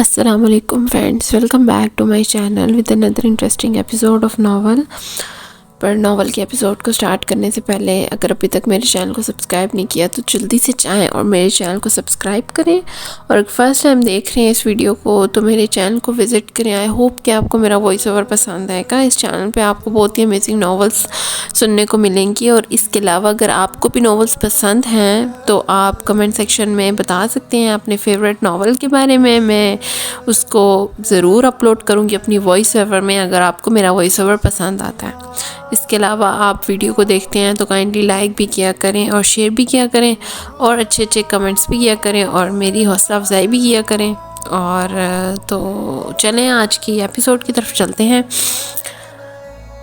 السلام علیکم friends, welcome back to my channel with another interesting episode of novel. پر novel کے episode کو سٹارٹ کرنے سے پہلے اگر ابھی تک میرے چینل کو سبسکرائب نہیں کیا تو جلدی سے جائیں اور میرے چینل کو سبسکرائب کریں، اور اگر فرسٹ ٹائم دیکھ رہے ہیں اس ویڈیو کو تو میرے چینل کو وزٹ کریں. آئی ہوپ کہ آپ کو میرا وائس اوور پسند آئے گا. اس چینل پہ آپ کو بہت ہی امیزنگ ناولس سننے کو ملیں گی، اور اس کے علاوہ اگر آپ کو بھی ناولس پسند ہیں تو آپ کمنٹ سیکشن میں بتا سکتے ہیں اپنے فیوریٹ ناول کے بارے میں اس کو ضرور اپلوڈ کروں گی اپنی وائس اوور میں اگر آپ کو میرا وائس اوور پسند آتا ہے. اس کے علاوہ آپ ویڈیو کو دیکھتے ہیں تو کائنڈلی لائک بھی کیا کریں اور شیئر بھی کیا کریں اور اچھے اچھے کمنٹس بھی کیا کریں اور میری حوصلہ افزائی بھی کیا کریں. اور تو چلیں آج کی ایپیسوڈ کی طرف چلتے ہیں،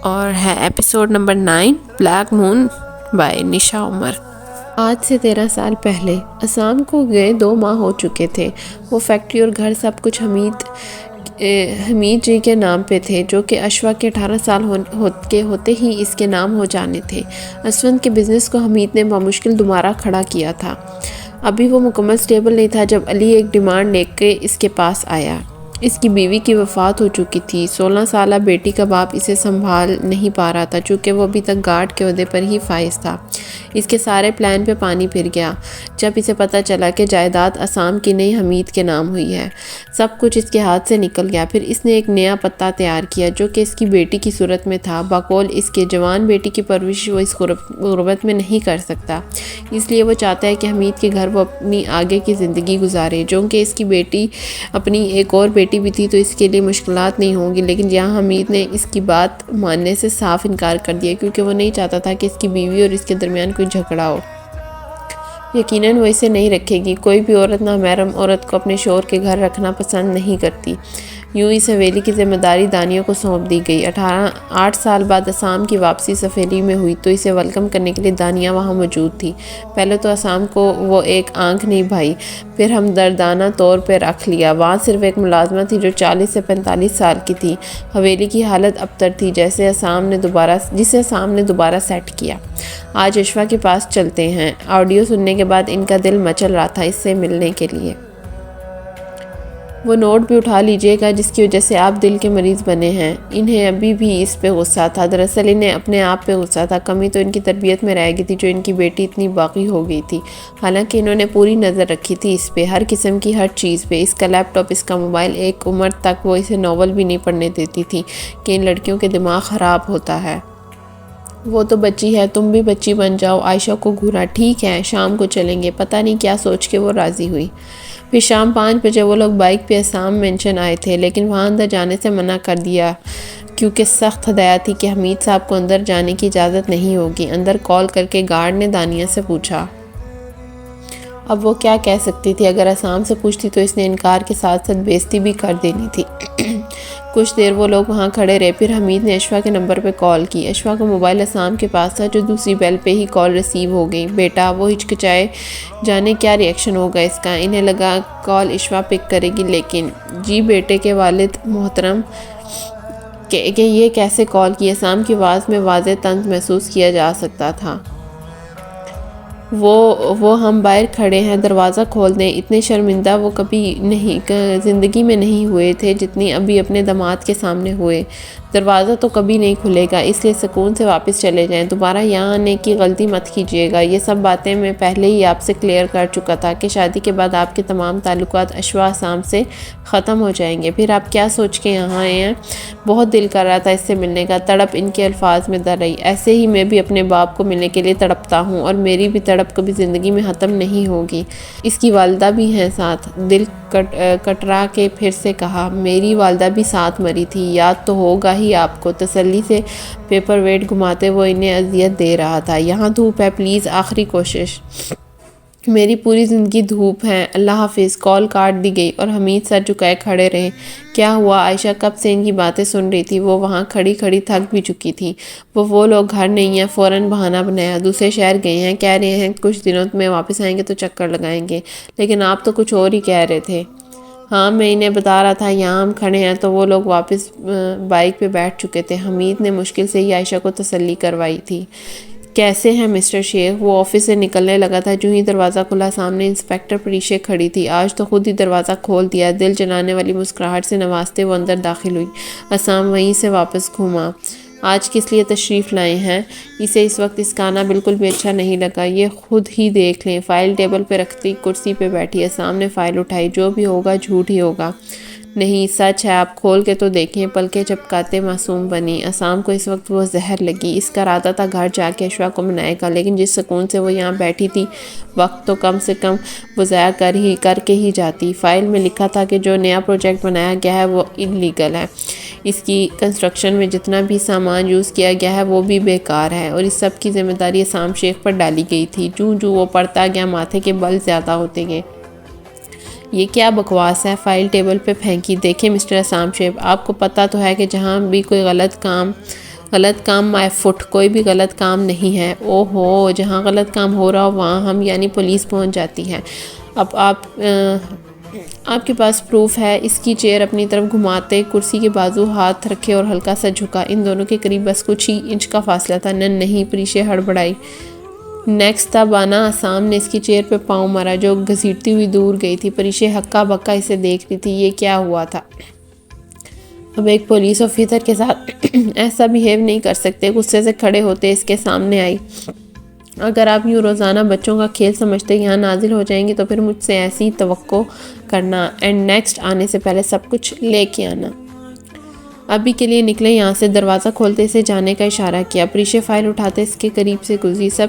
اور ہے episode number 9 black moon by نشا عمر. آج سے 13 سال پہلے اسام کو گئے 2 ماہ ہو چکے تھے. وہ فیکٹری اور گھر سب کچھ حمید جی کے نام پہ تھے، جو کہ اشوا کے 18 سال کے ہوتے ہی اس کے نام ہو جانے تھے. اسونت کے بزنس کو حمید نے بمشکل دوبارہ کھڑا کیا تھا. ابھی وہ مکمل سٹیبل نہیں تھا جب علی ایک ڈیمانڈ لے کے اس کے پاس آیا. اس کی بیوی کی وفات ہو چکی تھی. 16 سالہ بیٹی کا باپ اسے سنبھال نہیں پا رہا تھا، چونکہ وہ ابھی تک گارڈ کے عہدے پر ہی فائز تھا. اس کے سارے پلان پہ پانی پھر گیا جب اسے پتہ چلا کہ جائیداد اسام کی نہیں حمید کے نام ہوئی ہے. سب کچھ اس کے ہاتھ سے نکل گیا. پھر اس نے ایک نیا پتہ تیار کیا جو کہ اس کی بیٹی کی صورت میں تھا. بقول اس کے جوان بیٹی کی پرورش وہ اس غربت میں نہیں کر سکتا، اس لیے وہ چاہتا ہے کہ حمید کے گھر وہ اپنی آگے کی زندگی گزارے. جو کہ اس کی بیٹی اپنی ایک اور بیٹی بھی تھی تو اس کے لیے مشکلات نہیں ہوں گی، لیکن یہاں حمید نے اس کی بات ماننے سے صاف انکار کر دیا کیونکہ وہ نہیں چاہتا تھا کہ اس کی بیوی اور اس کے درمیان کوئی جھگڑا ہو. یقیناً وہ اسے نہیں رکھے گی. کوئی بھی عورت نامحرم عورت کو اپنے شوہر کے گھر رکھنا پسند نہیں کرتی. یوں اس حویلی کی ذمہ داری دانیہ کو سونپ دی گئی. 8 سال بعد اسام کی واپسی اس حویلی میں ہوئی تو اسے ویلکم کرنے کے لیے دانیہ وہاں موجود تھی. پہلے تو اسام کو وہ ایک آنکھ نہیں بھائی، پھر ہمدردانہ طور پہ رکھ لیا. وہاں صرف ایک ملازمہ تھی جو 40 سے 45 سال کی تھی. حویلی کی حالت ابتر تھی جسے اسام نے دوبارہ سیٹ کیا. آج اشوا کے پاس چلتے ہیں. آڈیو سننے کے بعد ان کا دل مچل رہا تھا اس سے ملنے کے لیے. وہ نوٹ بھی اٹھا لیجئے گا جس کی وجہ سے آپ دل کے مریض بنے ہیں. انہیں ابھی بھی اس پہ غصہ تھا. دراصل انہیں اپنے آپ پہ غصہ تھا. کمی تو ان کی تربیت میں رہ گئی تھی جو ان کی بیٹی اتنی باقی ہو گئی تھی. حالانکہ انہوں نے پوری نظر رکھی تھی اس پہ، ہر قسم کی ہر چیز پہ. اس کا لیپ ٹاپ، اس کا موبائل. ایک عمر تک وہ اسے ناول بھی نہیں پڑھنے دیتی تھی کہ ان لڑکیوں کے دماغ خراب ہوتا ہے. وہ تو بچی ہے، تم بھی بچی بن جاؤ. عائشہ کو گھورا. ٹھیک ہے شام کو چلیں گے. پتہ نہیں کیا سوچ کے وہ راضی ہوئی. پھر شام 5 بجے وہ لوگ بائک پہ اسام مینشن آئے تھے، لیکن وہاں اندر جانے سے منع کر دیا کیونکہ سخت ہدایت تھی کہ حمید صاحب کو اندر جانے کی اجازت نہیں ہوگی. اندر کال کر کے گارڈ نے دانیہ سے پوچھا. اب وہ کیا کہہ سکتی تھی؟ اگر اسام سے پوچھتی تو اس نے انکار کے ساتھ ساتھ بےعزتی بھی کر دینی تھی. کچھ دیر وہ لوگ وہاں کھڑے رہے. پھر حمید نے اشوا کے نمبر پہ کال کی. اشوا کا موبائل اسام کے پاس تھا جو دوسری بیل پہ ہی کال ریسیو ہو گئی. بیٹا، وہ ہچکچائے. جانے کیا ری ایکشن ہوگا اس کا. انہیں لگا کال اشوا پک کرے گی، لیکن جی بیٹے کے والد محترم کہ یہ کیسے کال کی. اسام کی آواز میں واضح طنز محسوس کیا جا سکتا تھا. وہ ہم باہر کھڑے ہیں، دروازہ کھول دیں. اتنے شرمندہ وہ کبھی زندگی میں نہیں ہوئے تھے جتنی ابھی اپنے داماد کے سامنے ہوئے. دروازہ تو کبھی نہیں کھلے گا، اس لیے سکون سے واپس چلے جائیں. دوبارہ یہاں آنے کی غلطی مت کیجیے گا. یہ سب باتیں میں پہلے ہی آپ سے کلیئر کر چکا تھا کہ شادی کے بعد آپ کے تمام تعلقات اشوا اسام سے ختم ہو جائیں گے. پھر آپ کیا سوچ کے یہاں آئے ہیں؟ بہت دل کر رہا تھا اس سے ملنے کا. تڑپ ان کے الفاظ میں در رہی. ایسے ہی میں بھی اپنے باپ کو ملنے کے لیے تڑپتا ہوں، اور میری بھی تڑپ کبھی زندگی میں ختم نہیں ہوگی. اس کی والدہ بھی ہیں ساتھ. دل کٹرا کے پھر سے کہا. میری والدہ بھی ساتھ مری تھی. یاد تو ہوگا ہی آپ کو. تسلی سے پیپر ویٹ گھماتے وہ انہیں اذیت دے رہا تھا. یہاں دھوپ ہے، پلیز آخری کوشش. میری پوری زندگی دھوپ ہے. اللہ حافظ. کال کاٹ دی گئی اور حمید سر جھکائے کھڑے رہے. کیا ہوا؟ عائشہ کب سے ان کی باتیں سن رہی تھی. وہ وہاں کھڑی کھڑی تھک بھی چکی تھی. وہ لوگ گھر نہیں ہیں. فوراً بہانہ بنایا. دوسرے شہر گئے ہیں. کہہ رہے ہیں کچھ دنوں میں واپس آئیں گے تو چکر لگائیں گے. لیکن آپ تو کچھ اور ہی کہہ رہے تھے. ہاں میں انہیں بتا رہا تھا یہاں ہم کھڑے ہیں تو وہ لوگ واپس بائک پہ بیٹھ چکے تھے. حمید نے مشکل سے ہی عائشہ کو تسلی کروائی تھی. کیسے ہیں مسٹر شیخ؟ وہ آفس سے نکلنے لگا تھا، جو ہی دروازہ کھلا سامنے انسپیکٹر پریشے کھڑی تھی۔ آج تو خود ہی دروازہ کھول دیا، دل جلانے والی مسکراہٹ سے نوازتے وہ اندر داخل ہوئی۔ عصام وہیں سے واپس گھوما۔ آج کس لیے تشریف لائے ہیں؟ اسے اس وقت اس کا آنا بالکل بھی اچھا نہیں لگا۔ یہ خود ہی دیکھ لیں۔ فائل ٹیبل پہ رکھتی کرسی پہ بیٹھی عصام نے فائل اٹھائی۔ جو بھی ہوگا جھوٹ ہی ہوگا۔ نہیں سچ ہے، آپ کھول کے تو دیکھیں۔ پلکیں چپکاتے معصوم بنی۔ عصام کو اس وقت وہ زہر لگی۔ اس کا ارادہ تھا گھر جا کے اشوا کو منائے گا، لیکن جس سکون سے وہ یہاں بیٹھی تھی، وقت تو کم سے کم وہ ضائع کر کے ہی جاتی۔ فائل میں لکھا تھا کہ جو نیا پروجیکٹ بنایا گیا ہے وہ انلیگل ہے، اس کی کنسٹرکشن میں جتنا بھی سامان یوز کیا گیا ہے وہ بھی بیکار ہے، اور اس سب کی ذمہ داری عصام شیخ پر ڈالی گئی تھی۔ جو وہ پڑھتا گیا ماتھے کے بل زیادہ ہوتے گئے۔ یہ کیا بکواس ہے؟ فائل ٹیبل پہ پھینکی۔ دیکھیں مسٹر عصام شیخ، آپ کو پتہ تو ہے کہ جہاں بھی کوئی غلط کام مائی فٹ، کوئی بھی غلط کام نہیں ہے۔ او ہو، جہاں غلط کام ہو رہا ہو وہاں ہم یعنی پولیس پہنچ جاتی ہے۔ اب آپ کے پاس پروف ہے؟ اس کی چیئر اپنی طرف گھماتے کرسی کے بازو ہاتھ رکھے اور ہلکا سا جھکا۔ ان دونوں کے قریب بس کچھ ہی انچ کا فاصلہ تھا۔ نہیں، پریشے ہڑبڑائی۔ نیکسٹ تھا بانا۔ عصام نے اس کی چیئر پہ پاؤں مارا، جو گھسیٹتی ہوئی دور گئی تھی۔ پریشے ہکا بکا اسے دیکھ رہی تھی۔ یہ کیا ہوا تھا؟ اب ایک پولیس آفیسر کے ساتھ ایسا بیہیو نہیں کر سکتے۔ غصے سے کھڑے ہوتے اس کے سامنے آئی۔ اگر آپ یوں روزانہ بچوں کا کھیل سمجھتے یہاں نازل ہو جائیں گے تو پھر مجھ سے ایسی توقع کرنا، اینڈ نیکسٹ آنے سے پہلے سب کچھ لے کے آنا۔ ابھی کے لیے نکلے یہاں سے۔ دروازہ کھولتے اسے جانے کا اشارہ کیا۔ پریشے فائل اٹھاتے اس کے قریب سے گزری۔ سب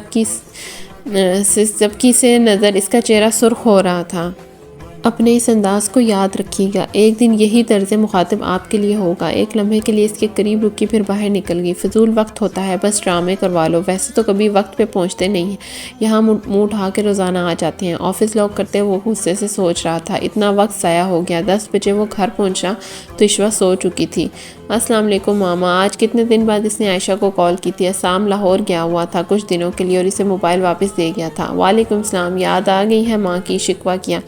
کی سے نظر اس کا چہرہ سرخ ہو رہا تھا۔ اپنے اس انداز کو یاد رکھیے گا، ایک دن یہی طرز مخاطب آپ کے لیے ہوگا۔ ایک لمحے کے لیے اس کے قریب رکی، پھر باہر نکل گئی۔ فضول وقت ہوتا ہے، بس ڈرامے کروا لو، ویسے تو کبھی وقت پہ پہنچتے نہیں ہیں، یہاں منہ اٹھا کے روزانہ آ جاتے ہیں۔ آفس لاک کرتے وہ غصے سے سوچ رہا تھا، اتنا وقت ضائع ہو گیا۔ 10 بجے وہ گھر پہنچا تو اشوا سو چکی تھی۔ السلام علیکم ماما۔ آج کتنے دن بعد اس نے عائشہ کو کال کی تھی۔ عصام لاہور گیا ہوا تھا کچھ دنوں کے لیے اور اسے موبائل واپس دے گیا تھا۔ وعلیکم السلام، یاد آ گئی ہے ماں کی؟ شکوہ کیا؟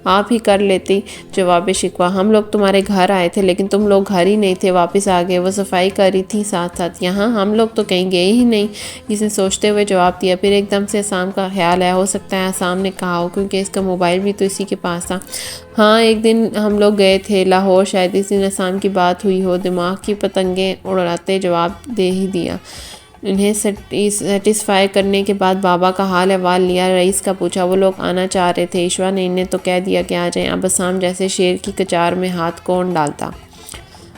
آپ ہی کر لیتی جواب شکوہ۔ ہم لوگ تمہارے گھر آئے تھے لیکن تم لوگ گھر ہی نہیں تھے، واپس آ گئے۔ وہ صفائی کر رہی تھی ساتھ ساتھ۔ یہاں ہم لوگ تو کہیں گئے ہی نہیں، اس نے سوچتے ہوئے جواب دیا۔ پھر ایک دم سے عصام کا خیال آیا، ہو سکتا ہے عصام نے کہا ہو، کیونکہ اس کا موبائل بھی تو اسی کے پاس تھا۔ ہاں ایک دن ہم لوگ گئے تھے لاہور، شاید اس دن عصام کی بات ہوئی ہو۔ دماغ کی پتنگیں اڑاتے جواب دے ہی دیا۔ انہیں سیٹسفائی کرنے کے بعد بابا کا حال احوال لیا، رئیس کا پوچھا۔ وہ لوگ آنا چاہ رہے تھے اشوا نے انہیں تو کہہ دیا کہ آ جائیں۔ اب عصام جیسے شیر کی کچار میں ہاتھ کون ڈالتا۔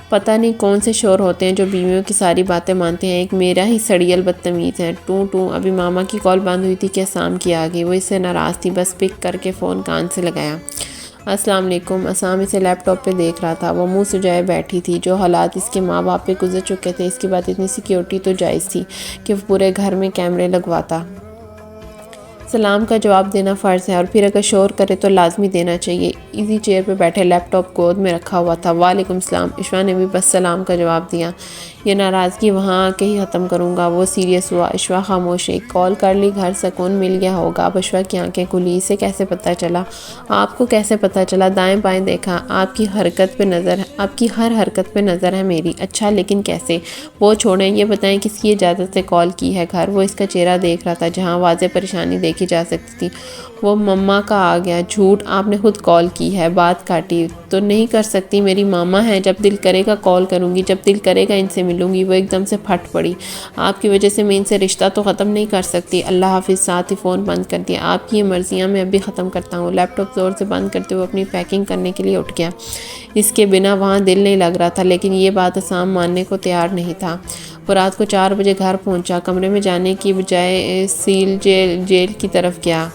پتہ نہیں کون سے شور ہوتے ہیں جو بیویوں کی ساری باتیں مانتے ہیں۔ ایک میرا ہی سڑیل بدتمیز ہے۔ ٹوں ابھی ماما کی کال بند ہوئی تھی کہ عصام کی آ گئی۔ وہ اس سے ناراض تھی، بس پک کر کے فون کان سے لگایا۔ السلام علیکم۔ عصام اسے لیپ ٹاپ پہ دیکھ رہا تھا۔ وہ منہ سجائے بیٹھی تھی۔ جو حالات اس کے ماں باپ پہ گزر چکے تھے، اس کے بعد اتنی سیکیورٹی تو جائز تھی کہ وہ پورے گھر میں کیمرے لگواتا۔ سلام کا جواب دینا فرض ہے، اور پھر اگر شور کرے تو لازمی دینا چاہیے۔ ایزی چیئر پہ بیٹھے، لیپ ٹاپ گود میں رکھا ہوا تھا۔ وعلیکم السلام۔ اشوا نے بھی بس سلام کا جواب دیا۔ یہ ناراضگی وہاں آ کے ہی ختم کروں گا۔ وہ سیریس ہوا۔ اشوا خاموش ہے۔ کال کر لی، گھر سکون مل گیا ہوگا۔ اب اشوا کی آنکھیں کھلی۔ اسے کیسے پتہ چلا؟ آپ کو کیسے پتہ چلا؟ دائیں بائیں دیکھا، آپ کی ہر حرکت پہ نظر ہے میری۔ اچھا لیکن کیسے؟ وہ چھوڑیں، یہ بتائیں کس کی اجازت سے کال کی ہے گھر؟ وہ اس کا چہرہ دیکھ رہا تھا جہاں واضح پریشانی دیکھی جا سکتی تھی۔ وہ مما کا آ گیا۔ جھوٹ، آپ نے خود کال کی ہے۔ بات کاٹی۔ تو نہیں کر سکتی، میری ماما ہے، جب دل کرے گا کال کروں گی، جب دل کرے گا ان سے ملوں گی۔ وہ ایک دم سے پھٹ پڑی۔ آپ کی وجہ سے میں ان سے رشتہ تو ختم نہیں کر سکتی۔ اللہ حافظ۔ ساتھ ہی فون بند کر دیا۔ آپ کی یہ مرضیاں میں ابھی ختم کرتا ہوں۔ لیپ ٹاپ زور سے بند کرتے ہوئے اپنی پیکنگ کرنے کے لیے اٹھ گیا۔ اس کے بنا وہاں دل نہیں لگ رہا تھا، لیکن یہ بات عصام ماننے کو تیار نہیں تھا۔ وہ رات کو 4 بجے گھر پہنچا۔ کمرے میں جانے کی بجائے سیل جیل کی طرف گیا۔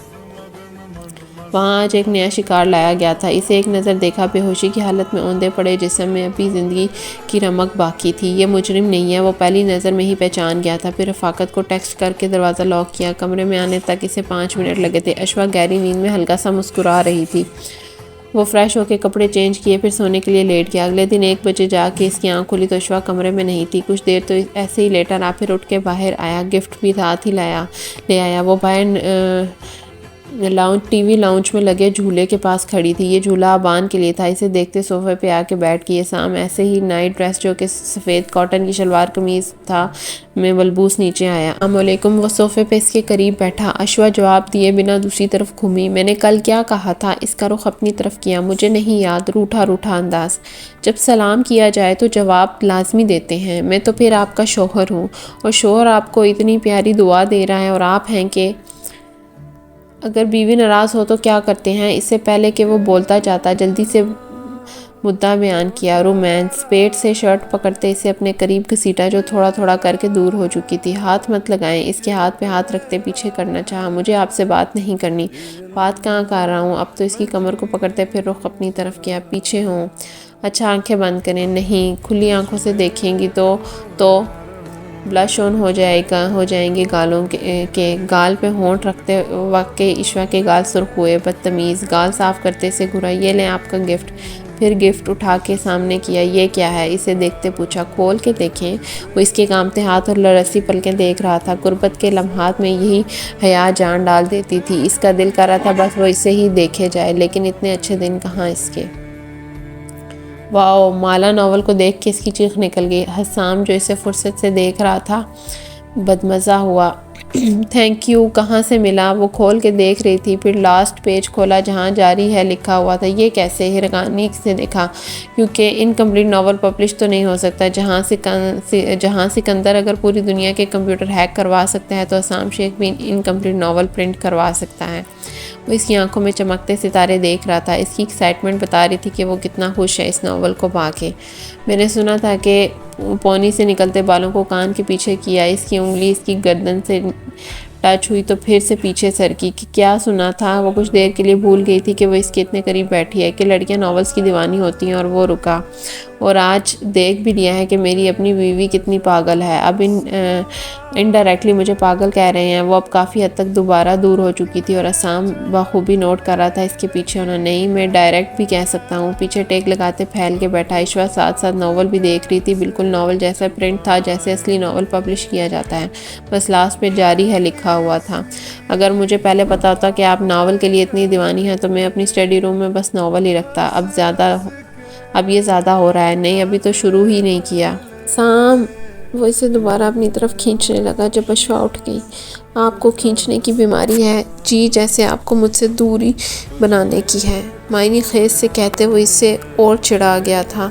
وہاں آج ایک نیا شکار لایا گیا تھا۔ اسے ایک نظر دیکھا، بے ہوشی کی حالت میں اوندے پڑے جسم میں ابھی زندگی کی رمق باقی تھی۔ یہ مجرم نہیں ہے، وہ پہلی نظر میں ہی پہچان گیا تھا۔ پھر رفاقت کو ٹیکسٹ کر کے دروازہ لاک کیا۔ کمرے میں آنے تک اسے 5 منٹ لگے تھے۔ اشوا گہری نیند میں ہلکا سا مسکرا رہی تھی۔ وہ فریش ہو کے کپڑے چینج کیے، پھر سونے کے لیے لیٹ گیا۔ اگلے دن 1 بجے جا کے اس کی آنکھ کھلی تو اشوا کمرے میں نہیں تھی۔ کچھ دیر تو ایسے ہی لیٹا رہا، پھر اٹھ کے باہر آیا۔ گفٹ بھی ساتھ ہی لے آیا۔ وہ باہر ٹی وی لاؤنج میں لگے جھولے کے پاس کھڑی تھی۔ یہ جھولا ابان کے لیے تھا۔ اسے دیکھتے صوفے پہ آ کے بیٹھ گئی۔ سام ایسے ہی نائٹ ڈریس جو کہ سفید کاٹن کی شلوار قمیض تھا میں ملبوس نیچے آیا۔ السلام علیکم۔ وہ صوفے پہ اس کے قریب بیٹھا۔ اشوا جواب دیے بنا دوسری طرف گھومی۔ میں نے کل کیا کہا تھا؟ اس کا رخ اپنی طرف کیا۔ مجھے نہیں یاد۔ روٹھا روٹھا انداز۔ جب سلام کیا جائے تو جواب لازمی دیتے ہیں۔ میں تو پھر آپ کا شوہر ہوں، اور شوہر آپ کو اتنی پیاری دعا دے رہا ہے، اور آپ ہیں کہ اگر بیوی ناراض ہو تو کیا کرتے ہیں؟ اس سے پہلے کہ وہ بولتا جاتا جلدی سے مدعا بیان کیا۔ رومانس۔ پیٹ سے شرٹ پکڑتے اسے اپنے قریب گھسیٹا جو تھوڑا تھوڑا کر کے دور ہو چکی تھی۔ ہاتھ مت لگائیں۔ اس کے ہاتھ پہ ہاتھ رکھتے پیچھے کرنا چاہا۔ مجھے آپ سے بات نہیں کرنی۔ بات کہاں کر رہا ہوں؟ اب تو اس کی کمر کو پکڑتے پھر رخ اپنی طرف کیا۔ پیچھے ہوں۔ اچھا آنکھیں بند کریں۔ نہیں، کھلی آنکھوں سے دیکھیں گی تو بلش آن ہو جائیں گے گالوں کے۔ گال پہ ہونٹ رکھتے وقت اشوا کے گال سرخ ہوئے۔ بدتمیز۔ گال صاف کرتے سے گھرا۔ یہ لیں آپ کا گفٹ۔ پھر گفٹ اٹھا کے سامنے کیا۔ یہ کیا ہے؟ اسے دیکھتے پوچھا۔ کھول کے دیکھیں۔ وہ اس کے کانپتے ہاتھ اور لرزتی پلکیں دیکھ رہا تھا۔ غربت کے لمحات میں یہی حیا جان ڈال دیتی تھی۔ اس کا دل کر رہا تھا بس وہ اسے ہی دیکھے جائے، لیکن اتنے اچھے دن کہاں اس کے۔ واؤ! مالا ناول کو دیکھ کے اس کی چیخ نکل گئی۔ حسام جو اسے فرصت سے دیکھ رہا تھا بدمزہ ہوا۔ Thank you. کہاں سے ملا؟ وہ کھول کے دیکھ رہی تھی، پھر لاسٹ پیج کھولا جہاں جاری ہے لکھا ہوا تھا۔ یہ کیسے؟ حیرانی سے دیکھا، کیونکہ انکمپلیٹ ناول پبلش تو نہیں ہو سکتا۔ جہاں سکندر اگر پوری دنیا کے کمپیوٹر ہیک کروا سکتا ہے تو حسام شیخ بھی انکمپلیٹ ناول پرنٹ کروا سکتا ہے۔ وہ اس کی آنکھوں میں چمکتے ستارے دیکھ رہا تھا۔ اس کی ایکسائٹمنٹ بتا رہی تھی کہ وہ کتنا خوش ہے اس ناول کو پا کے۔ میں نے سنا تھا کہ پونی سے نکلتے بالوں کو کان کے پیچھے کیا۔ اس کی انگلی اس کی گردن سے ٹچ ہوئی تو پھر سے پیچھے سرکی۔ کیا سنا تھا؟ وہ کچھ دیر کے لیے بھول گئی تھی کہ وہ اس کے اتنے قریب بیٹھی ہے، کہ لڑکیاں ناولز کی دیوانی ہوتی ہیں، اور وہ رکا۔ اور آج دیکھ بھی لیا ہے کہ میری اپنی بیوی کتنی پاگل ہے۔ اب انڈائریکٹلی مجھے پاگل کہہ رہے ہیں۔ وہ اب کافی حد تک دوبارہ دور ہو چکی تھی، اور حسام بخوبی نوٹ کر رہا تھا اس کے پیچھے ہونا۔ نہیں، میں ڈائریکٹ بھی کہہ سکتا ہوں۔ پیچھے ٹیک لگاتے پھیل کے بیٹھا۔ اشوا ساتھ ساتھ ناول بھی دیکھ رہی تھی۔ بالکل ناول جیسا پرنٹ تھا جیسے اصلی ناول پبلش کیا جاتا ہے، بس لاسٹ پہ جاری ہے لکھا ہوا تھا۔ اگر مجھے پہلے پتا ہوتا کہ آپ ناول کے لیے اتنی دیوانی ہیں تو میں اپنی اسٹڈی روم میں بس ناول ہی رکھتا۔ اب یہ زیادہ ہو رہا ہے۔ نہیں، ابھی تو شروع ہی نہیں کیا۔ سام! وہ اسے دوبارہ اپنی طرف کھینچنے لگا جب اشوا اٹھ گئی۔ آپ کو کھینچنے کی بیماری ہے؟ جی، جیسے آپ کو مجھ سے دوری بنانے کی ہے، معنی خیز سے کہتے وہ اس سے اور چڑھا گیا تھا۔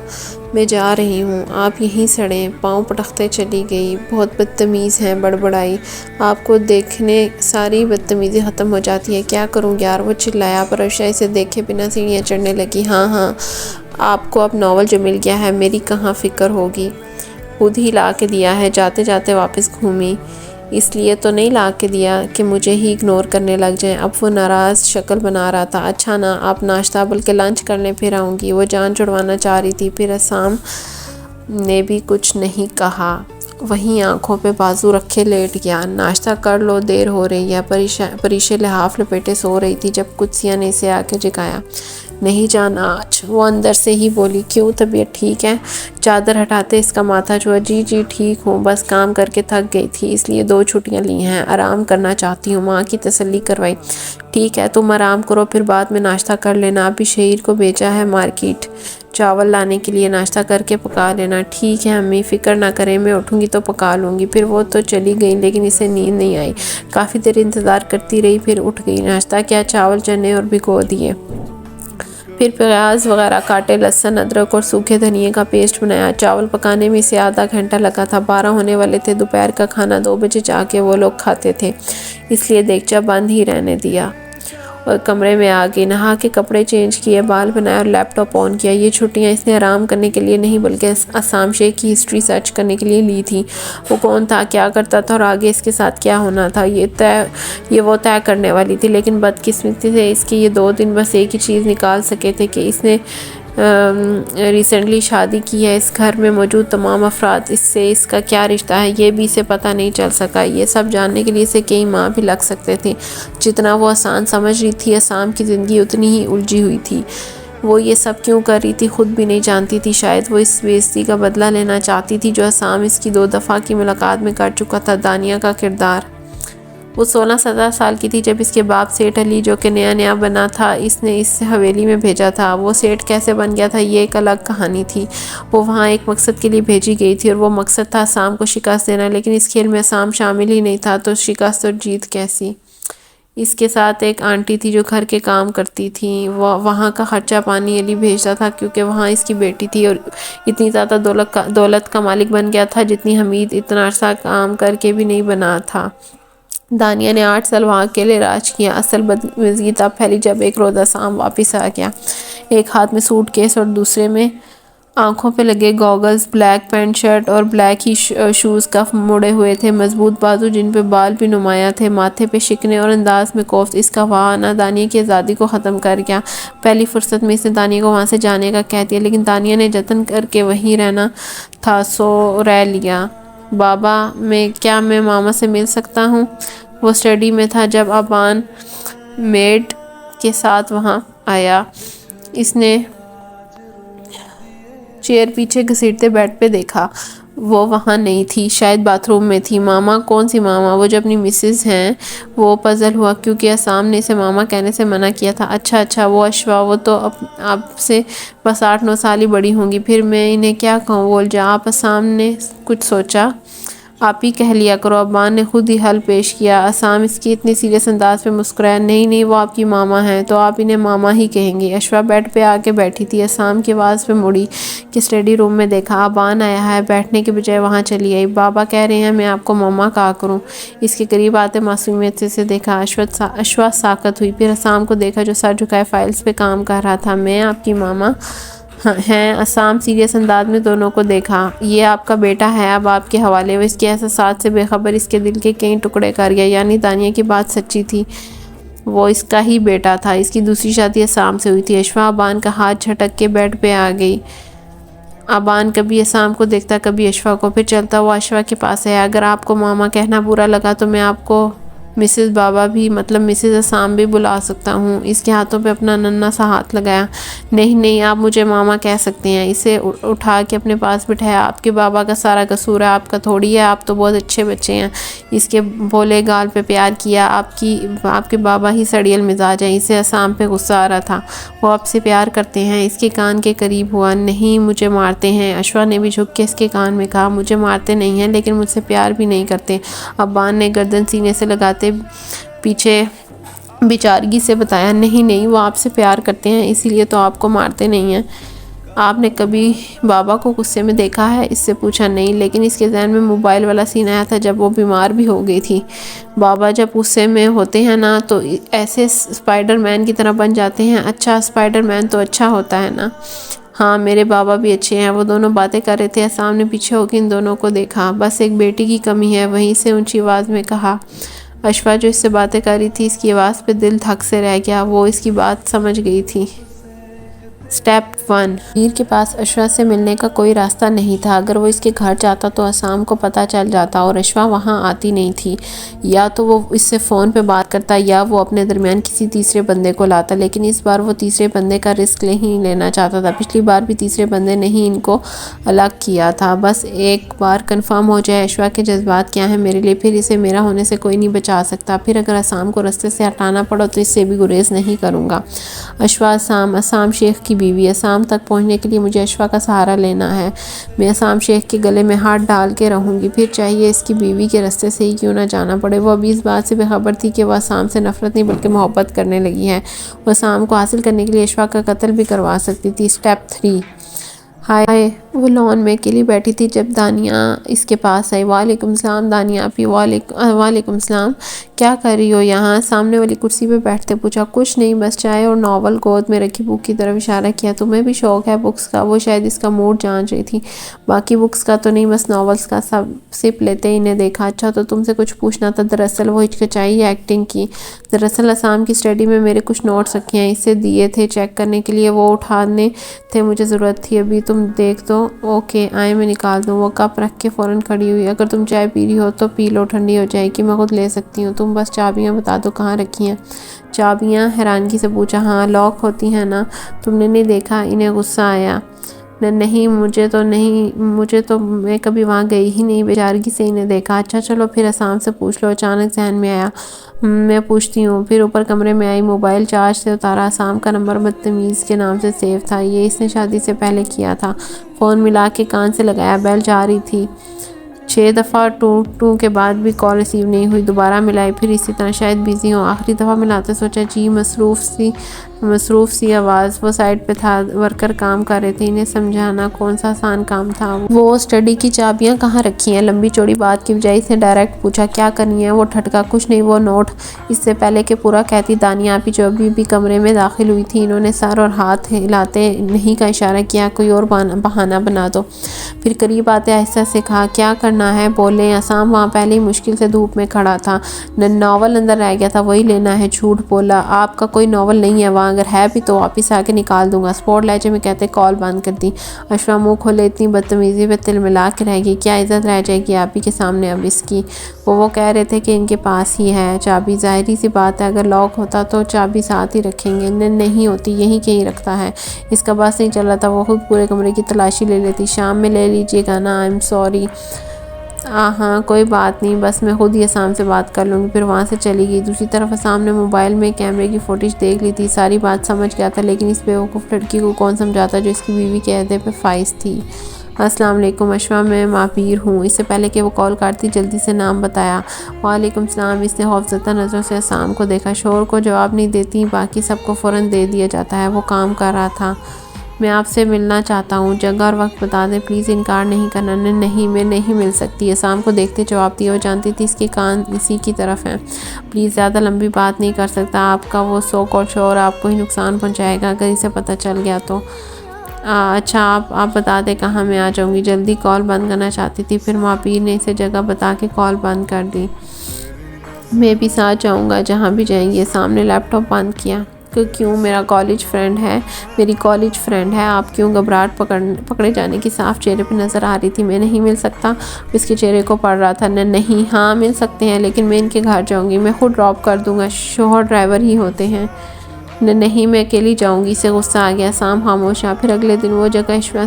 میں جا رہی ہوں، آپ یہیں سڑیں۔ پاؤں پٹکتے چلی گئی۔ بہت بدتمیز ہیں، بڑبڑائی۔ آپ کو دیکھنے ساری بدتمیزی ختم ہو جاتی ہے۔ کیا کروں یار؟ وہ چلایا، پر اشوا اسے دیکھے بنا سیڑھیاں چڑھنے لگی۔ ہاں، آپ کو اب ناول جو مل گیا ہے میری کہاں فکر ہوگی؟ خود ہی لا کے دیا ہے۔ جاتے جاتے واپس گھومی۔ اس لیے تو نہیں لا کے دیا کہ مجھے ہی اگنور کرنے لگ جائیں۔ اب وہ ناراض شکل بنا رہا تھا۔ اچھا نا، آپ ناشتہ بلکہ لنچ کر لیں، پھر آؤں گی۔ وہ جان چھڑوانا چاہ رہی تھی، پھر حسام نے بھی کچھ نہیں کہا۔ وہیں آنکھوں پہ بازو رکھے لیٹ گیا۔ ناشتہ کر لو، دیر ہو رہی ہے۔ پریشے لحاف لپیٹے سو رہی تھی جب قدسیہ نے اسے آ کے جگایا۔ نہیں جانا آج، وہ اندر سے ہی بولی۔ کیوں، طبیعت ٹھیک ہے؟ چادر ہٹاتے اس کا ماتھا چھوا۔ جی ٹھیک ہوں، بس کام کر کے تھک گئی تھی، اس لیے 2 چھٹیاں لی ہیں، آرام کرنا چاہتی ہوں۔ ماں کی تسلی کروائی۔ ٹھیک ہے، تم آرام کرو، پھر بعد میں ناشتہ کر لینا۔ ابھی شہیر کو بھیجا ہے مارکیٹ چاول لانے کے لیے، ناشتہ کر کے پکا لینا۔ ٹھیک ہے امی، فکر نہ کریں، میں اٹھوں گی تو پکا لوں گی۔ پھر وہ تو چلی گئی، لیکن اسے نیند نہیں آئی۔ کافی دیر انتظار کرتی رہی، پھر اٹھ گئی۔ ناشتہ کیا؟ چاول، چنے اور بھگو دیے، پھر پیاز وغیرہ کاٹے، لہسن، ادرک اور سوکھے دھنیے کا پیسٹ بنایا۔ چاول پکانے میں اسے آدھا گھنٹہ لگا تھا۔ 12 ہونے والے تھے۔ دوپہر کا کھانا 2 بجے جا کے وہ لوگ کھاتے تھے، اس لیے دیگچہ بند ہی رہنے دیا اور کمرے میں آ گئی۔ نہا کے کپڑے چینج کیے، بال بنائے اور لیپ ٹاپ آن کیا۔ یہ چھٹیاں اس نے آرام کرنے کے لیے نہیں بلکہ حسام شیخ کی ہسٹری سرچ کرنے کے لیے لی تھی۔ وہ کون تھا، کیا کرتا تھا اور آگے اس کے ساتھ کیا ہونا تھا، یہ وہ طے کرنے والی تھی۔ لیکن بدقسمتی سے اس کے یہ 2 دن بس ایک ہی چیز نکال سکے تھے کہ اس نے ریسنٹلی شادی کی ہے۔ اس گھر میں موجود تمام افراد سے اس کا کیا رشتہ ہے یہ بھی اسے پتہ نہیں چل سکا۔ یہ سب جاننے کے لیے اسے کئی ماہ بھی لگ سکتے تھے۔ جتنا وہ آسان سمجھ رہی تھی حسام کی زندگی اتنی ہی الجھی ہوئی تھی۔ وہ یہ سب کیوں کر رہی تھی خود بھی نہیں جانتی تھی۔ شاید وہ اس بے عزتی کا بدلہ لینا چاہتی تھی جو حسام اس کی 2 دفعہ کی ملاقات میں کر چکا تھا۔ دانیہ کا کردار وہ 16-17 سال کی تھی جب اس کے باپ سیٹھ علی جو کہ نیا نیا بنا تھا اس نے اس حویلی میں بھیجا تھا۔ وہ سیٹھ کیسے بن گیا تھا یہ ایک الگ کہانی تھی۔ وہ وہاں ایک مقصد کے لیے بھیجی گئی تھی اور وہ مقصد تھا اسام کو شکست دینا، لیکن اس کھیل میں اسام شامل ہی نہیں تھا، تو شکست اور جیت کیسی؟ اس کے ساتھ ایک آنٹی تھی جو گھر کے کام کرتی تھی، وہاں کا خرچہ پانی علی بھیجتا تھا کیونکہ وہاں اس کی بیٹی تھی، اور اتنی زیادہ دولت کا مالک بن گیا تھا جتنی حمید اتنا عرصہ کام کر کے بھی نہیں بنا تھا۔ دانیہ نے 8 سال وہاں اکیلے راج کیا۔ اصل بدمزگی تب پھیلی جب ایک روز اسام واپس آ گیا، ایک ہاتھ میں سوٹ کیس اور دوسرے میں آنکھوں پہ لگے گوگلز، بلیک پینٹ شرٹ اور بلیک ہی شوز، کف مڑے ہوئے تھے، مضبوط بازو جن پہ بال بھی نمایاں تھے، ماتھے پہ شکنے اور انداز میں کوفت۔ اس کا وہاں آنا دانیہ کی آزادی کو ختم کر گیا۔ پہلی فرصت میں اس نے دانیہ کو وہاں سے جانے کا کہہ دیا، لیکن دانیہ نے جتن کر کے وہیں رہنا تھا سو رہ لیا۔ بابا کیا میں ماما سے مل سکتا ہوں؟ وہ اسٹڈی میں تھا جب ابان میڈ کے ساتھ وہاں آیا۔ اس نے چیئر پیچھے گھسیٹتے بیڈ پہ دیکھا، وہ وہاں نہیں تھی، شاید باتھ روم میں تھی۔ ماما؟ کون سی ماما؟ وہ جو اپنی مسز ہیں۔ وہ پزل ہوا کیونکہ اسام نے اسے ماما کہنے سے منع کیا تھا۔ اچھا وہ اشوا، وہ تو آپ سے بس 8-9 سال ہی بڑی ہوں گی، پھر میں انہیں کیا کہوں؟ بول جا آپ۔ اسام نے کچھ سوچا۔ آپ ہی کہہ لیا کرو، ابان نے خود ہی حل پیش کیا۔ اسام اس کی اتنی سیریس انداز پہ مسکرایا۔ نہیں وہ آپ کی ماما ہیں تو آپ انہیں ماما ہی کہیں گے۔ اشوا بیڈ پہ آ کے بیٹھی تھی، اسام کی آواز پہ مڑی کہ اسٹڈی روم میں دیکھا ابان آیا ہے، بیٹھنے کے بجائے وہاں چلی آئی۔ بابا کہہ رہے ہیں میں آپ کو ماما کہا کروں؟ اس کے قریب آتے معصومیت سے اسے دیکھا۔ اشوا ساکت ہوئی، پھر اسام کو دیکھا جو سر جھکائے فائلز پہ کام کر رہا تھا۔ میں آپ کی ماما ہیں؟ اسام سیریس انداز میں دونوں کو دیکھا۔ یہ آپ کا بیٹا ہے، اب آپ کے حوالے۔ وہ اس کے احساسات سے بے خبر اس کے دل کے کئی ٹکڑے کر گیا، یعنی دانیہ کی بات سچی تھی، وہ اس کا ہی بیٹا تھا۔ اس کی دوسری شادی اسام سے ہوئی تھی۔ اشوا ابان کا ہاتھ جھٹک کے بیڈ پہ آ گئی۔ ابان کبھی اسام کو دیکھتا کبھی اشوا کو، پھر چلتا ہوا اشوا کے پاس ہے۔ اگر آپ کو ماما کہنا برا لگا تو میں آپ کو مسز بابا بھی، مطلب مسز اسام بھی بلا سکتا ہوں۔ اس کے ہاتھوں پہ اپنا ننھا سا ہاتھ لگایا۔ نہیں آپ مجھے ماما کہہ سکتے ہیں۔ اسے اٹھا کے اپنے پاس بٹھایا۔ آپ کے بابا کا سارا قصور ہے، آپ کا تھوڑی ہے، آپ تو بہت اچھے بچے ہیں۔ اس کے بھولے گال پہ پیار کیا۔ آپ کے بابا ہی سڑیل مزاج ہیں۔ اسے اسام پہ غصہ آ رہا تھا، وہ آپ سے پیار کرتے ہیں۔ اس کے کان کے قریب ہوا۔ نہیں مجھے مارتے ہیں۔ اشوا نے بھی جھک کے اس کے کان میں کہا، مجھے مارتے نہیں ہیں لیکن مجھ سے پیار بھی نہیں کرتے۔ ابان نے گردن سینے سے لگاتے پیچھے بیچارگی سے بتایا، نہیں وہ آپ سے پیار کرتے ہیں اسی لیے تو آپ کو مارتے نہیں ہیں۔ آپ نے کبھی بابا کو غصے میں دیکھا ہے؟ اس سے پوچھا۔ نہیں، لیکن اس کے ذہن میں موبائل والا سین آیا تھا جب وہ بیمار بھی ہو گئی تھی۔ بابا جب غصے میں ہوتے ہیں نا تو ایسے اسپائڈر مین کی طرح بن جاتے ہیں۔ اچھا اسپائڈر مین تو اچھا ہوتا ہے نا؟ ہاں میرے بابا بھی اچھے ہیں۔ وہ دونوں باتیں کر رہے تھے۔ اسام نے پیچھے ہو کے ان دونوں کو دیکھا۔ بس ایک بیٹی کی کمی ہے، وہیں سے اونچی آواز میں کہا۔ اشوا جو اس سے باتیں کر رہی تھی، اس کی آواز پہ دل دھک سے رہ گیا۔ وہ اس کی بات سمجھ گئی تھی۔ سٹیپ 1، میر کے پاس اشوا سے ملنے کا کوئی راستہ نہیں تھا۔ اگر وہ اس کے گھر جاتا تو اسام کو پتہ چل جاتا اور اشوا وہاں آتی نہیں تھی۔ یا تو وہ اس سے فون پہ بات کرتا یا وہ اپنے درمیان کسی تیسرے بندے کو لاتا، لیکن اس بار وہ تیسرے بندے کا رسک نہیں لینا چاہتا تھا۔ پچھلی بار بھی تیسرے بندے نے ہی ان کو الگ کیا تھا۔ بس ایک بار کنفرم ہو جائے اشوا کے جذبات کیا ہیں میرے لیے، پھر اسے میرا ہونے سے کوئی نہیں بچا سکتا۔ پھر اگر اسام کو رستے سے ہٹانا پڑا تو اس سے بھی گریز نہیں کروں گا۔ اشوا اسام شیخ کی بیوی۔ اسام تک پہنچنے کے لیے مجھے اشوا کا سہارا لینا ہے۔ میں اسام شیخ کے گلے میں ہاتھ ڈال کے رہوں گی، پھر چاہیے اس کی بیوی کے رستے سے ہی کیوں نہ جانا پڑے۔ وہ ابھی اس بات سے بے خبر تھی کہ وہ اسام سے نفرت نہیں بلکہ محبت کرنے لگی ہے۔ وہ اسام کو حاصل کرنے کے لیے اشوا کا قتل بھی کروا سکتی تھی۔ سٹیپ 3، ہائے وہ لان میں اکیلی بیٹھی تھی جب دانیہ اس کے پاس آئی۔ وعلیکم السلام دانیہ اپی۔ وعلیکم السلام، کیا کر رہی ہو یہاں؟ سامنے والی کرسی پہ بیٹھتے پوچھا۔ کچھ نہیں، بس چائے اور ناول۔ گود میں رکھی بک کی طرف اشارہ کیا۔ تمہیں بھی شوق ہے بکس کا؟ وہ شاید اس کا موڈ جانچ رہی تھی۔ باقی بکس کا تو نہیں، بس ناولز کا۔ سب سپ لیتے انہیں دیکھا۔ اچھا تو تم سے کچھ پوچھنا تھا۔ دراصل وہ ہچکچائی یا ایکٹنگ کی؟ دراصل اسام کی اسٹڈی میں میرے کچھ نوٹس رکھے ہیں، اسے دیے تھے چیک کرنے کے لیے، وہ اٹھانے تھے، مجھے ضرورت تھی۔ ابھی تم دیکھ دو۔ اوکے آئے میں نکال دوں۔ وہ کپ رکھ کے فوراً کھڑی ہوئی۔ اگر تم چائے پی رہی ہو تو پی لو، ٹھنڈی ہو جائے گی، میں خود لے سکتی ہوں۔ تم بس چابیاں بتا دو کہاں رکھی ہیں۔ چابیاں؟ حیرانگی سے پوچھا۔ ہاں لاک ہوتی ہیں نا، تم نے نہیں دیکھا؟ انہیں غصہ آیا۔ نہیں مجھے تو میں کبھی وہاں گئی ہی نہیں، بیچارگی سے انہیں دیکھا۔ اچھا چلو پھر عصام سے پوچھ لو، اچانک ذہن میں آیا۔ میں پوچھتی ہوں۔ پھر اوپر کمرے میں آئی، موبائل چارج سے اتارا۔ عصام کا نمبر بدتمیز کے نام سے سیو تھا، یہ اس نے شادی سے پہلے کیا تھا۔ فون ملا کے کان سے لگایا، بیل جا رہی تھی۔ 6 دفعہ ٹو کے بعد بھی کال ریسیو نہیں ہوئی، دوبارہ ملائی، پھر اسی طرح شاید بیزی ہوں۔ آخری دفعہ ملاتے سوچا جی مصروف سی آواز۔ وہ سائٹ پہ تھا، ورکر کام کر رہے تھے، انہیں سمجھانا کون سا آسان کام تھا۔ وہ اسٹڈی کی چابیاں کہاں رکھی ہیں؟ لمبی چوڑی بات کی بجائے اس نے ڈائریکٹ پوچھا کیا کرنی ہے؟ وہ ٹھٹکا کچھ نہیں، وہ نوٹ۔ اس سے پہلے کہ پورا کہتی دانیہ آپی جو ابھی بھی کمرے میں داخل ہوئی تھی، انہوں نے سر اور ہاتھ ہلاتے نہیں کا اشارہ کیا، کوئی اور بہانہ بنا دو۔ پھر قریب آتے آہستہ سے کہا کیا کرنا ہے بولیں۔ عصام وہاں پہلے ہی مشکل سے دھوپ میں کھڑا تھا۔ ناول اندر رہ گیا تھا، وہی لینا ہے۔ جھوٹ بولا، آپ کا کوئی ناول نہیں ہے وہاں، اگر ہے بھی تو واپس آ کے نکال دوں گا۔ اسپورٹ لہجے میں کہتے کال بند کر دی۔ اشوا منہ کھولے اتنی بدتمیزی پہ تل ملا کے رہ گئی، کیا عزت رہ جائے گی آپی کے سامنے اب اس کی؟ وہ کہہ رہے تھے کہ ان کے پاس ہی ہے چابی، ظاہری سی بات ہے اگر لاک ہوتا تو چابی ساتھ ہی رکھیں گے، نہیں ہوتی یہیں کہیں رکھتا ہے۔ اس کا بس نہیں چل رہا تھا، وہ خود پورے کمرے کی تلاشی لے لیتی۔ شام میں لے لیجیے گا نا، آئی ایم سوری۔ ہاں کوئی بات نہیں، بس میں خود ہی عصام سے بات کر لوں گی۔ پھر وہاں سے چلی گئی۔ دوسری طرف عصام نے موبائل میں کیمرے کی فوٹیج دیکھ لی تھی، ساری بات سمجھ گیا تھا، لیکن اس بیوقوف لڑکی کو کون سمجھاتا جو اس کی بیوی کے عہدے پہ فائز تھی۔ السلام علیکم اشوا، میں ماپیر ہوں۔ اس سے پہلے کہ وہ کال کاٹتی جلدی سے نام بتایا۔ وعلیکم السلام۔ اس نے خوفزدہ نظروں سے عصام کو دیکھا۔ شوہر کو جواب نہیں دیتی، باقی سب کو فوراً دے دیا جاتا ہے۔ وہ کام کر رہا تھا۔ میں آپ سے ملنا چاہتا ہوں، جگہ اور وقت بتا دیں پلیز، انکار نہیں کرنا۔ نہیں میں نہیں مل سکتی، عصام کو دیکھتے جواب دیا۔ وہ جانتی تھی اس کے کان اسی کی طرف ہیں۔ پلیز زیادہ لمبی بات نہیں کر سکتا، آپ کا وہ سو کال شوہر آپ کو ہی نقصان پہنچائے گا اگر اسے پتہ چل گیا تو۔ اچھا آپ بتا دیں کہاں، میں آ جاؤں گی جلدی۔ کال بند کرنا چاہتی تھی، پھر ماپیر نے اسے جگہ بتا کے کال بند کر دی۔ میں بھی ساتھ جاؤں گا جہاں بھی جائیں گے۔ سامنے لیپ ٹاپ بند کیا۔ کیوں؟ میری کالج فرینڈ ہے۔ آپ کیوں؟ گھبراہٹ پکڑے جانے کی صاف چہرے پہ نظر آ رہی تھی۔ میں نہیں مل سکتا؟ اس کے چہرے کو پڑھ رہا تھا۔ نہیں ہاں مل سکتے ہیں، لیکن میں ان کے گھر جاؤں گی، میں خود ڈراپ کر دوں گا، شوہر ڈرائیور ہی ہوتے ہیں۔ نہیں میں اکیلی جاؤں گی۔ اسے غصہ آ گیا۔ عصام خاموش رہا۔ پھر اگلے دن وہ جگہ اشوا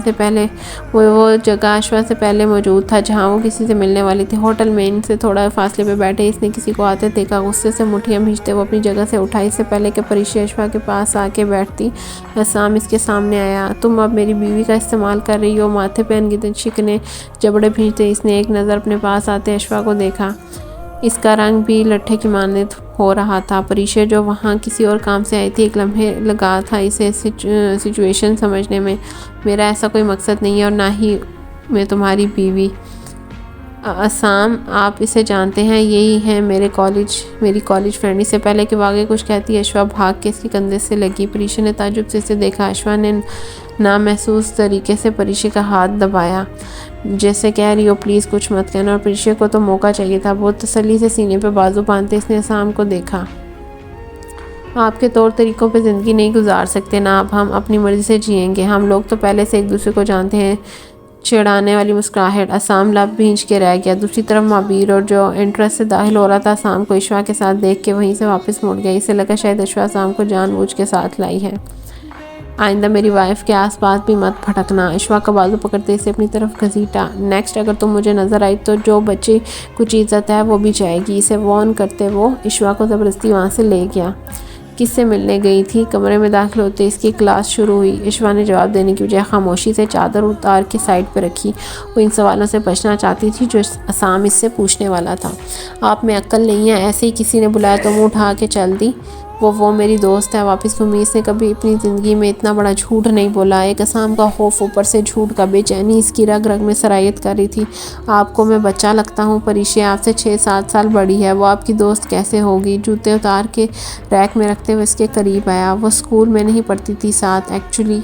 سے پہلے موجود تھا جہاں وہ کسی سے ملنے والی تھی، ہوٹل میں ان سے تھوڑا فاصلے پہ بیٹھے۔ اس نے کسی کو آتے دیکھا، غصے سے مٹھیاں بھیجتے وہ اپنی جگہ سے اٹھا۔ اس سے پہلے کہ پریشی اشوا کے پاس آ کے بیٹھتی، عصام اس کے سامنے آیا۔ تم اب میری بیوی کا استعمال کر رہی ہو؟ ماتھے پہ انگیٹھی شکنے جبڑے بھیجتے اس نے ایک نظر اپنے پاس آتے اشوا کو دیکھا۔ اس کا رنگ بھی لٹھے کی مانند ہو رہا تھا۔ پریشا جو وہاں کسی اور کام سے آئی تھی، ایک لمحے لگا تھا اسے سچویشن سمجھنے میں۔ میرا ایسا کوئی مقصد نہیں ہے اور نہ ہی میں تمہاری بیوی۔ عصام آپ اسے جانتے ہیں، یہی ہے میری کالج فرینڈ۔ اس سے پہلے کہ واقعی کچھ کہتی اشوا بھاگ کے اس کے کندھے سے لگی۔ پریشا نے تعجب سے اسے دیکھا۔ اشوا نے نامحسوس طریقے سے پریشا کا ہاتھ دبایا، جیسے کہہ رہی ہو پلیز کچھ مت کہنا، اور پریشا کو تو موقع چاہیے تھا۔ بہت تسلی سے سینے پہ بازو باندھتے اس نے عصام کو دیکھا۔ آپ کے طور طریقوں پہ زندگی نہیں گزار سکتے نا، اب ہم اپنی مرضی سے جئیں گے، ہم لوگ تو پہلے سے ایک دوسرے کو جانتے ہیں۔ چڑھانے والی مسکراہٹ۔ عصام لب بھینچ کے رہ گیا۔ دوسری طرف مابیر اور جو انٹرسٹ سے داخل ہو رہا تھا عصام کو اشوا کے ساتھ دیکھ کے وہیں سے واپس مڑ گیا۔ اسے لگا شاید اشوا عصام کو جان بوجھ کے ساتھ لائی ہے۔ آئندہ میری وائف کے آس پاس بھی مت پھٹکنا۔ اشوا کا بازو پکڑتے اسے اپنی طرف گھسیٹا۔ نیکسٹ اگر تم مجھے نظر آئی تو جو بچے کچھ عزت ہے وہ بھی جائے گی، اسے وارن کرتے وہ اشوا کو زبردستی وہاں سے لے گیا۔ کس سے ملنے گئی تھی؟ کمرے میں داخل ہوتے اس کی کلاس شروع ہوئی۔ اشوا نے جواب دینے کی بجائے خاموشی سے چادر اتار کے سائڈ پہ رکھی۔ وہ ان سوالوں سے بچنا چاہتی تھی جو عصام اس سے پوچھنے والا تھا۔ آپ میں عقل نہیں ہے، ایسے ہی کسی نے بلایا تو منہ اٹھا کے چل دی؟ وہ میری دوست ہے، واپس گھومی۔ اس نے کبھی اپنی زندگی میں اتنا بڑا جھوٹ نہیں بولا۔ ایک عصام کا خوف، اوپر سے جھوٹ کا بے چینی اس کی رگ رگ میں سرایت کر رہی تھی۔ آپ کو میں بچہ لگتا ہوں؟ پریشا آپ سے 6-7 سال بڑی ہے، وہ آپ کی دوست کیسے ہوگی؟ جوتے اتار کے ریک میں رکھتے ہوئے اس کے قریب آیا۔ وہ اسکول میں نہیں پڑھتی تھی ساتھ، ایکچولی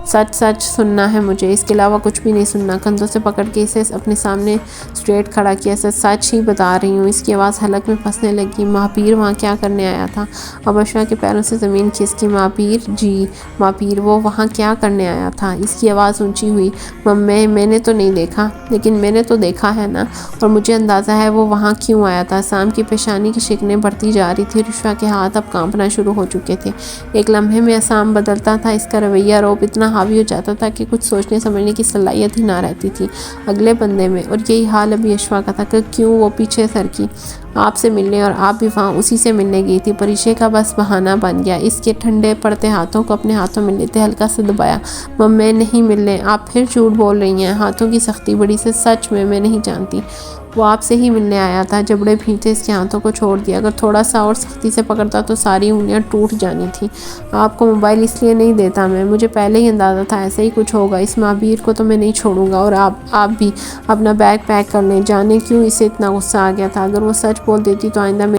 سچ سننا ہے مجھے، اس کے علاوہ کچھ بھی نہیں سننا۔ کندھوں سے پکڑ کے اسے اپنے سامنے سٹریٹ کھڑا کیا۔ سچ ہی بتا رہی ہوں۔ اس کی آواز حلق میں پھنسنے لگی۔ ماپیر وہاں کیا کرنے آیا تھا؟ اب اشوا کے پیروں سے زمین کھسکی۔ ماپیر؟ جی ماپیر، وہ وہاں کیا کرنے آیا تھا؟ اس کی آواز اونچی ہوئی۔ میں نے تو نہیں دیکھا، لیکن میں نے تو دیکھا ہے نا، اور مجھے اندازہ ہے وہ وہاں کیوں آیا تھا۔ عصام کی پیشانی کی شکنیں بڑھتی جا رہی تھی۔ اشوا کے ہاتھ اب کانپنا شروع ہو چکے تھے۔ ایک لمحے میں عصام بدلتا تھا، اس کا رویہ روب اتنا حاوی ہو جاتا تھا کہ کچھ سوچنے سمجھنے کی صلاحیت ہی نہ رہتی تھی اگلے بندے میں۔ اور یہی حال ابھی اشفاء کا تھا کہ کیوں وہ پیچھے سرکی آپ سے ملنے، اور آپ بھی وہاں اسی سے ملنے گئی تھی، پر عشاء کا بس بہانہ بن گیا۔ اس کے ٹھنڈے پڑتے ہاتھوں کو اپنے ہاتھوں میں لیتے ہلکا سے دبایا۔ مم میں نہیں ملنے، آپ پھر جھوٹ بول رہی ہیں۔ ہاتھوں کی سختی بڑی سے، سچ میں نہیں جانتی، وہ آپ سے ہی ملنے آیا تھا۔ جبڑے بھینچتے اس کے ہاتھوں کو چھوڑ دیا، اگر تھوڑا سا اور سختی سے پکڑتا تو ساری انگلیاں ٹوٹ جانی تھی۔ آپ کو موبائل اس لیے نہیں دیتا میں، مجھے پہلے ہی اندازہ تھا ایسا ہی کچھ ہوگا، اس معابیر کو تو میں نہیں چھوڑوں گا، اور آپ بھی اپنا بیگ پیک کر لیں۔ جانے کیوں اسے اتنا غصہ آ گیا تھا، اگر وہ سچ بول دیتی تو آئندہ